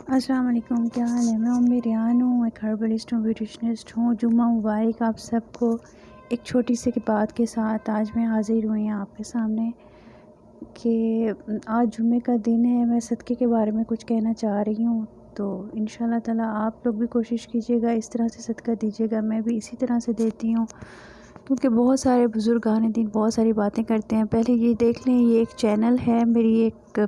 السلام علیکم، کیا حال ہے؟ میں ریان ہوں، ایک ہربلسٹ ہوں، بیوٹیشنسٹ ہوں۔ جمعہ مبارک آپ سب کو۔ ایک چھوٹی سی بات کے ساتھ آج میں حاضر ہوئی ہوں آپ کے سامنے کہ آج جمعے کا دن ہے۔ میں صدقے کے بارے میں کچھ کہنا چاہ رہی ہوں، تو انشاءاللہ تعالیٰ آپ لوگ بھی کوشش کیجیے گا، اس طرح سے صدقہ دیجیے گا۔ میں بھی اسی طرح سے دیتی ہوں، کیونکہ بہت سارے بزرگان دین بہت ساری باتیں کرتے ہیں۔ پہلے یہ دیکھ لیں، یہ ایک چینل ہے میری ایک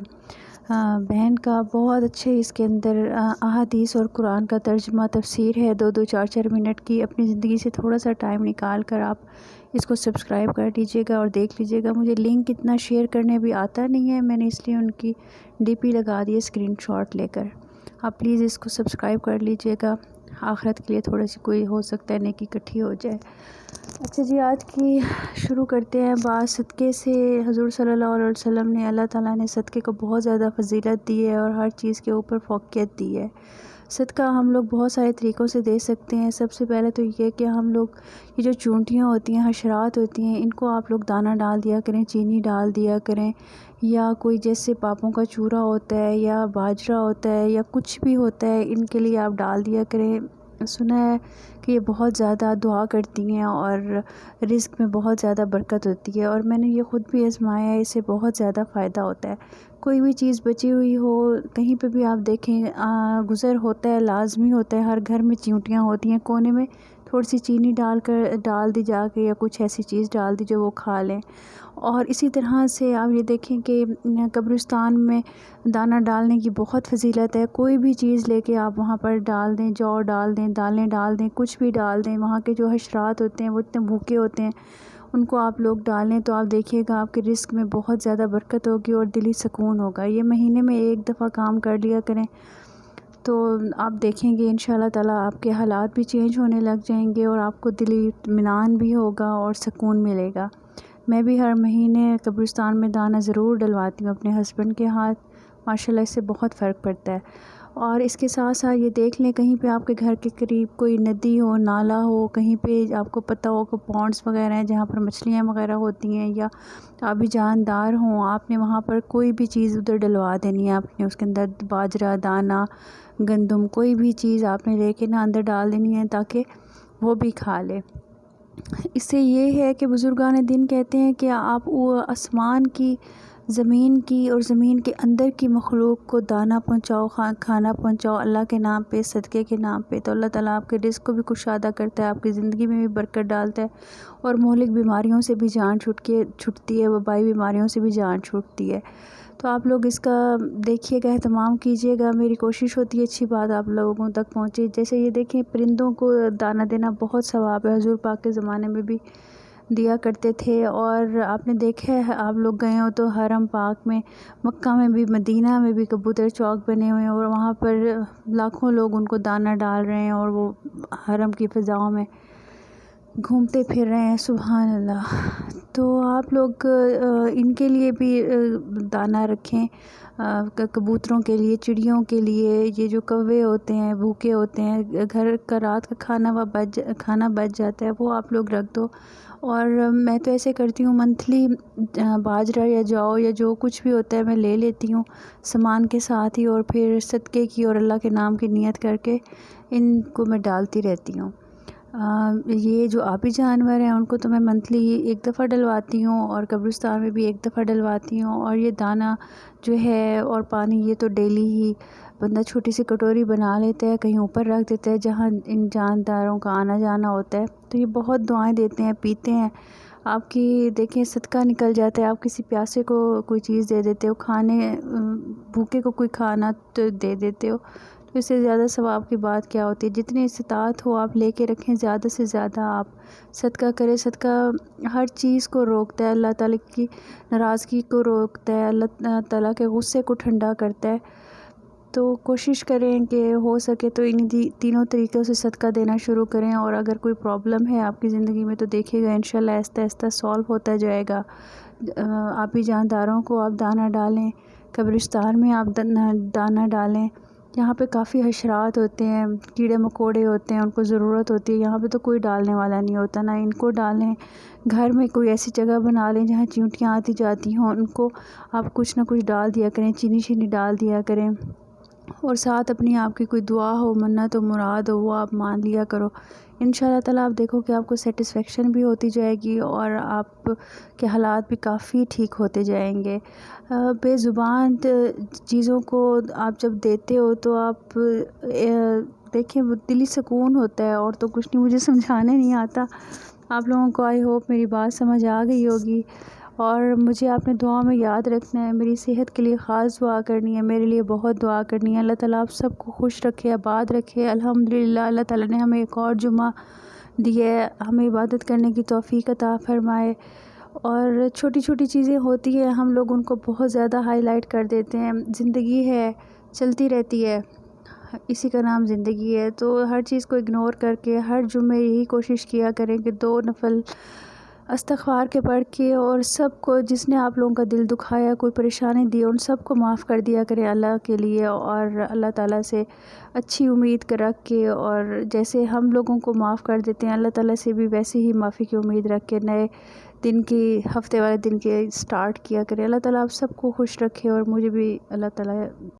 بہن کا، بہت اچھے اس کے اندر احادیث اور قرآن کا ترجمہ تفسیر ہے، 2 4 منٹ کی۔ اپنی زندگی سے تھوڑا سا ٹائم نکال کر آپ اس کو سبسکرائب کر لیجیے گا اور دیکھ لیجیے گا۔ مجھے لنک اتنا شیئر کرنے بھی آتا نہیں ہے، میں نے اس لیے ان کی ڈی پی لگا دی ہے اسکرین شاٹ لے کر۔ آپ پلیز اس کو سبسکرائب کر لیجیے گا، آخرت کے لیے تھوڑا سی کوئی ہو سکتا ہے نیکی اکٹھی ہو جائے۔ اچھا جی، آج کی شروع کرتے ہیں بات صدقے سے۔ حضور صلی اللہ علیہ وسلم نے، اللہ تعالیٰ نے صدقے کو بہت زیادہ فضیلت دی ہے اور ہر چیز کے اوپر فوقیت دی ہے۔ صدقہ ہم لوگ بہت سارے طریقوں سے دے سکتے ہیں۔ سب سے پہلے تو یہ کہ ہم لوگ یہ جو چونٹیاں ہوتی ہیں، حشرات ہوتی ہیں، ان کو آپ لوگ دانہ ڈال دیا کریں، چینی ڈال دیا کریں، یا کوئی جیسے پاپوں کا چورا ہوتا ہے یا باجرا ہوتا ہے یا کچھ بھی ہوتا ہے، ان کے لیے آپ ڈال دیا کریں۔ سنا ہے کہ یہ بہت زیادہ دعا کرتی ہیں اور رزق میں بہت زیادہ برکت ہوتی ہے، اور میں نے یہ خود بھی آزمایا ہے، اس سے بہت زیادہ فائدہ ہوتا ہے۔ کوئی بھی چیز بچی ہوئی ہو، کہیں پہ بھی آپ دیکھیں گزر ہوتا ہے، لازمی ہوتا ہے، ہر گھر میں چیونٹیاں ہوتی ہیں، کونے میں تھوڑی سی چینی ڈال دی جا کے، یا کچھ ایسی چیز ڈال دی جو وہ کھا لیں۔ اور اسی طرح سے آپ یہ دیکھیں کہ قبرستان میں دانہ ڈالنے کی بہت فضیلت ہے۔ کوئی بھی چیز لے کے آپ وہاں پر ڈال دیں، جو ڈال دیں، دالیں ڈال دیں، کچھ بھی ڈال دیں، وہاں کے جو حشرات ہوتے ہیں وہ اتنے بھوکے ہوتے ہیں، ان کو آپ لوگ ڈالیں تو آپ دیکھیے گا آپ کے رزق میں بہت زیادہ برکت ہوگی اور دلی سکون ہوگا۔ یہ مہینے میں ایک دفعہ کام کر لیا کریں تو آپ دیکھیں گے انشاءاللہ تعالیٰ آپ کے حالات بھی چینج ہونے لگ جائیں گے اور آپ کو دلی اطمینان بھی ہوگا اور سکون ملے گا۔ میں بھی ہر مہینے قبرستان میں دانہ ضرور ڈلواتی ہوں اپنے ہسبینڈ کے ہاتھ، ماشاءاللہ اس سے بہت فرق پڑتا ہے۔ اور اس کے ساتھ ساتھ یہ دیکھ لیں کہیں پہ آپ کے گھر کے قریب کوئی ندی ہو، نالا ہو، کہیں پہ آپ کو پتہ ہو کہ پونڈس وغیرہ ہیں جہاں پر مچھلیاں وغیرہ ہوتی ہیں، یا آبی جاندار ہوں، آپ نے وہاں پر کوئی بھی چیز ادھر ڈلوا دینی ہے۔ آپ نے اس کے اندر باجرہ، دانہ، گندم، کوئی بھی چیز آپ نے لے کے اندر ڈال دینی ہے تاکہ وہ بھی کھا لے۔ اس سے یہ ہے کہ بزرگان دین کہتے ہیں کہ آپ آسمان کی، زمین کی اور زمین کے اندر کی مخلوق کو دانہ پہنچاؤ، کھانا پہنچاؤ اللہ کے نام پہ، صدقے کے نام پہ، تو اللہ تعالیٰ آپ کے رزق کو بھی کشادہ کرتا ہے، آپ کی زندگی میں بھی برکت ڈالتا ہے، اور مہلک بیماریوں سے بھی جان چھٹتی ہے، وبائی بیماریوں سے بھی جان چھوٹتی ہے۔ تو آپ لوگ اس کا دیکھیے گا، اہتمام کیجیے گا۔ میری کوشش ہوتی ہے اچھی بات آپ لوگوں تک پہنچے۔ جیسے یہ دیکھیں پرندوں کو دانہ دینا بہت ثواب ہے، حضور پاک کے زمانے میں بھی دیا کرتے تھے، اور آپ نے دیکھا ہے آپ لوگ گئے ہو تو حرم پاک میں، مکہ میں بھی، مدینہ میں بھی کبوتر چوک بنے ہوئے ہیں، اور وہاں پر لاکھوں لوگ ان کو دانہ ڈال رہے ہیں اور وہ حرم کی فضاؤں میں گھومتے پھر رہے ہیں، سبحان اللہ۔ تو آپ لوگ ان کے لیے بھی دانہ رکھیں، کبوتروں کے لیے، چڑیوں کے لیے۔ یہ جو کوے ہوتے ہیں بھوکے ہوتے ہیں، گھر کا رات کا کھانا بچ جاتا ہے، وہ آپ لوگ رکھ دو۔ اور میں تو ایسے کرتی ہوں، منتھلی باجرہ یا جو یا جو کچھ بھی ہوتا ہے میں لے لیتی ہوں سامان کے ساتھ ہی، اور پھر صدقے کی اور اللہ کے نام کی نیت کر کے ان کو میں ڈالتی رہتی ہوں۔ یہ جو آبی جانور ہیں ان کو تو میں منتھلی ایک دفعہ ڈلواتی ہوں، اور قبرستان میں بھی ایک دفعہ ڈلواتی ہوں۔ اور یہ دانہ جو ہے اور پانی، یہ تو ڈیلی ہی بندہ چھوٹی سی کٹوری بنا لیتا ہے، کہیں اوپر رکھ دیتا ہے جہاں ان جانداروں کا آنا جانا ہوتا ہے، تو یہ بہت دعائیں دیتے ہیں، پیتے ہیں۔ آپ کی دیکھیں صدقہ نکل جاتا ہے، آپ کسی پیاسے کو کوئی چیز دے دیتے ہو، بھوکے کو کوئی کھانا تو دے دیتے ہو، تو اس سے زیادہ ثواب کی بات کیا ہوتی ہے۔ جتنی استطاعت ہو آپ لے کے رکھیں، زیادہ سے زیادہ آپ صدقہ کریں۔ صدقہ ہر چیز کو روکتا ہے، اللہ تعالیٰ کی ناراضگی کو روکتا ہے، اللہ تعالیٰ کے غصے کو ٹھنڈا کرتا ہے۔ تو کوشش کریں کہ ہو سکے تو ان تینوں طریقوں سے صدقہ دینا شروع کریں، اور اگر کوئی پرابلم ہے آپ کی زندگی میں تو دیکھیے گا انشاءاللہ آہستہ آہستہ سولو ہوتا جائے گا۔ آبی جانداروں کو آپ دانہ ڈالیں، قبرستان میں آپ دانہ ڈالیں، یہاں پہ کافی حشرات ہوتے ہیں، کیڑے مکوڑے ہوتے ہیں، ان کو ضرورت ہوتی ہے، یہاں پہ تو کوئی ڈالنے والا نہیں ہوتا، نہ ان کو ڈالیں۔ گھر میں کوئی ایسی جگہ بنا لیں جہاں چیونٹیاں آتی جاتی ہوں، ان کو آپ کچھ نہ کچھ ڈال دیا کریں، چینی ڈال دیا کریں، اور ساتھ اپنی آپ کی کوئی دعا ہو، منت ہو، مراد ہو، وہ آپ مان لیا کرو۔ انشاءاللہ تعالیٰ آپ دیکھو کہ آپ کو سیٹسفیکشن بھی ہوتی جائے گی اور آپ کے حالات بھی کافی ٹھیک ہوتے جائیں گے۔ بے زبان چیزوں کو آپ جب دیتے ہو تو آپ دیکھیں وہ دلی سکون ہوتا ہے، اور تو کچھ نہیں، مجھے سمجھانے نہیں آتا۔ آپ لوگوں کو آئی ہوپ میری بات سمجھ آ گئی ہوگی، اور مجھے آپ نے دعا میں یاد رکھنا ہے، میری صحت کے لیے خاص دعا کرنی ہے، میرے لیے بہت دعا کرنی ہے۔ اللہ تعالیٰ آپ سب کو خوش رکھے، آباد رکھے۔ الحمدللہ اللہ تعالیٰ نے ہمیں ایک اور جمعہ دی ہے، ہمیں عبادت کرنے کی توفیق عطا فرمائے۔ اور چھوٹی چھوٹی چیزیں ہوتی ہیں، ہم لوگ ان کو بہت زیادہ ہائی لائٹ کر دیتے ہیں۔ زندگی ہے، چلتی رہتی ہے، اسی کا نام زندگی ہے۔ تو ہر چیز کو اگنور کر کے ہر جمعے یہی کوشش کیا کریں کہ 2 نفل استغفار کے پڑھ کے، اور سب کو جس نے آپ لوگوں کا دل دکھایا، کوئی پریشانی دی، ان سب کو معاف کر دیا کریں اللہ کے لیے، اور اللہ تعالیٰ سے اچھی امید رکھ کے، اور جیسے ہم لوگوں کو معاف کر دیتے ہیں اللہ تعالیٰ سے بھی ویسے ہی معافی کی امید رکھ کے نئے دن کی، ہفتے والے دن کے سٹارٹ کیا کریں۔ اللہ تعالیٰ آپ سب کو خوش رکھے، اور مجھے بھی اللہ تعالیٰ